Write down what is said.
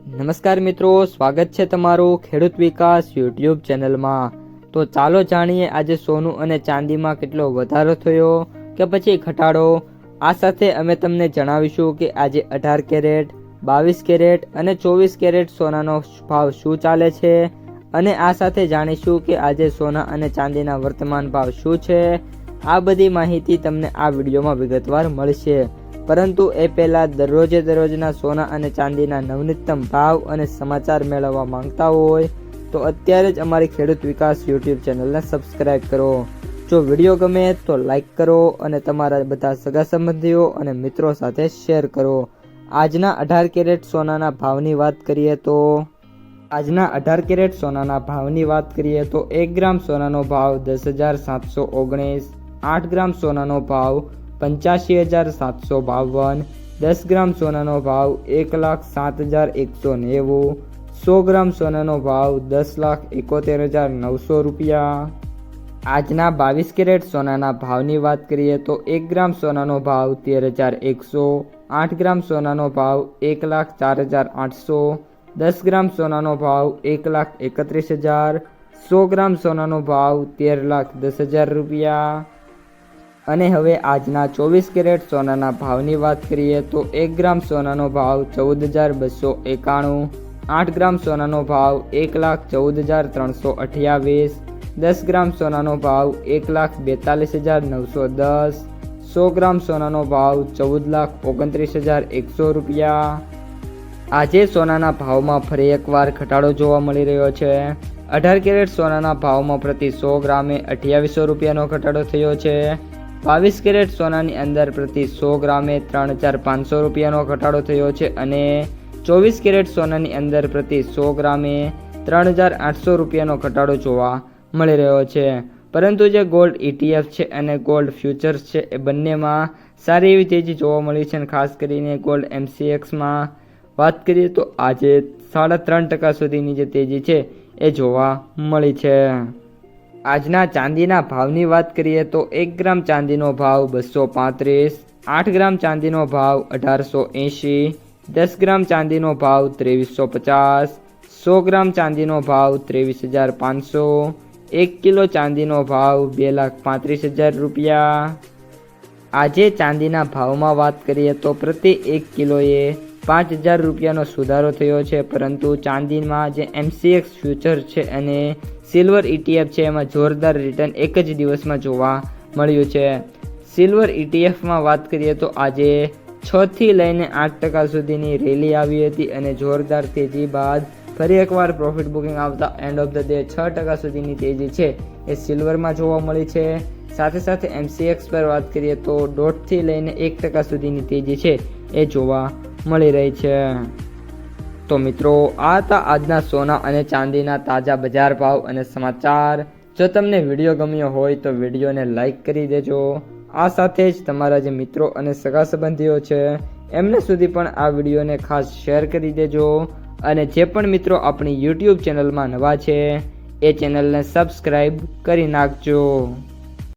નમસ્કાર મિત્રો, સ્વાગત છે તમારું ખેડૂત વિકાસ યુટ્યુબ ચેનલમાં। તો ચાલો જાણીએ આજે સોનું અને ચાંદીમાં કેટલો વધારો થયો કે પછી ઘટાડો। આ સાથે અમે તમને જણાવીશું કે આજે 18 કેરેટ, 22 કેરેટ અને 24 કેરેટ સોનાનો ભાવ શું ચાલે છે અને આ સાથે જાણીશું કે આજે સોના અને ચાંદીના વર્તમાન ભાવ શું છે। આ બધી માહિતી તમને આ વિડીયોમાં વિગતવાર મળશે, પરંતુ એ પહેલાં દરરોજના સોના અને ચાંદીના નવનીતમ ભાવ અને સમાચાર મેળવવા માંગતા હોય તો અત્યારે જ અમારી ખેડૂત વિકાસ યુટ્યુબ ચેનલને સબસ્ક્રાઈબ કરો। જો વિડીયો ગમે તો લાઈક કરો અને તમારા બધા સગા સંબંધીઓ અને મિત્રો સાથે શેર કરો। આજના 18 કેરેટ સોનાના ભાવની વાત કરીએ તો આજના 18 કેરેટ સોનાના ભાવની વાત કરીએ તો 1 ગ્રામ સોનાનો ભાવ 10,719, 8 ગ્રામ સોનાનો ભાવ 85,752, 10 ગ્રામ સોનાનો ભાવ 1,07,190, 100 ગ્રામ સોનાનો ભાવ 10,71,900 રૂપિયા। આજના 22 કેરેટ સોનાના ભાવની વાત કરીએ તો 1 ગ્રામ સોનાનો ભાવ 13,100, 8 ગ્રામ સોનાનો ભાવ 1,04,800, 10 ગ્રામ સોનાનો ભાવ 1,31,000, 100 ગ્રામ સોનાનો ભાવ 13,10,000 રૂપિયા। અને હવે આજના 24 કેરેટ સોનાના ભાવની વાત કરીએ તો 1 ગ્રામ સોનાનો ભાવ 14,291, 8 ગ્રામ સોનાનો ભાવ 1,14,328, 10 ગ્રામ સોનાનો ભાવ 1,42,910, 100 ગ્રામ સોનાનો ભાવ 14,29,100 રૂપિયા। આજે સોનાના ભાવમાં ફરી એકવાર ઘટાડો જોવા મળી રહ્યો છે। 18 કેરેટ સોનાના ભાવમાં પ્રતિ 100 ગ્રામે 2800 રૂપિયાનો ઘટાડો થયો છે। 22 કેરેટ સોનાની અંદર પ્રતિ 100 ગ્રામે 3,500 રૂપિયાનો ઘટાડો થયો છે અને 24 કેરેટ સોનાની અંદર પ્રતિ 100 ગ્રામે 3,800 રૂપિયાનો ઘટાડો જોવા મળી રહ્યો છે। પરંતુ જે ગોલ્ડ ETF છે અને ગોલ્ડ ફ્યુચર્સ છે એ બંનેમાં સારી એવી તેજી જોવા મળી છે અને ખાસ કરીને ગોલ્ડ MCXમાં વાત કરીએ તો આજે 3.5% સુધીની જે તેજી છે એ જોવા મળી છે। આજના ચાંદીના ભાવની વાત કરીએ તો 1 ગ્રામ ચાંદીનો ભાવ 235, 8 ગ્રામ ચાંદીનો ભાવ 1,880, 10 ગ્રામ ચાંદીનો ભાવ 2,350, 100 ગ્રામ ચાંદીનો ભાવ 23,500, 1 કિલો ચાંદીનો ભાવ 2,35,000 રૂપિયા। આજે ચાંદીના ભાવમાં વાત કરીએ તો પ્રતિ 1 કિલોએ 5,000 રૂપિયાનો સુધારો થયો છે, પરંતુ ચાંદીમાં જે MCX ફ્યુચર છે અને સિલ્વર ETF છે એમાં જોરદાર રિટર્ન એક જ દિવસમાં જોવા મળ્યું છે। સિલ્વર ETFમાં વાત કરીએ તો આજે 6 થી લઈને 8% સુધીની રેલી આવી હતી અને જોરદાર તેજી બાદ ફરી એકવાર પ્રોફિટ બુકિંગ આવતા એન્ડ ઓફ ધ ડે 6% સુધીની તેજી છે એ સિલ્વરમાં જોવા મળી છે। સાથે સાથે MCX પર વાત કરીએ તો 1.5 થી લઈને 1% સુધીની તેજી છે એ જોવા મળી રહી છે। તો મિત્રો, આ હતા આજના સોના અને ચાંદીના તાજા બજાર ભાવ અને સમાચાર। જો તમને વિડીયો ગમ્યો હોય તો વિડીયોને લાઈક કરી દેજો। આ સાથે જ તમારા જે મિત્રો અને સગા સંબંધીઓ છે એમને સુધી પણ આ વિડીયોને ખાસ શેર કરી દેજો અને જે પણ મિત્રો આપણી યુટ્યુબ ચેનલમાં નવા છે એ ચેનલને સબસ્ક્રાઈબ કરી નાખજો।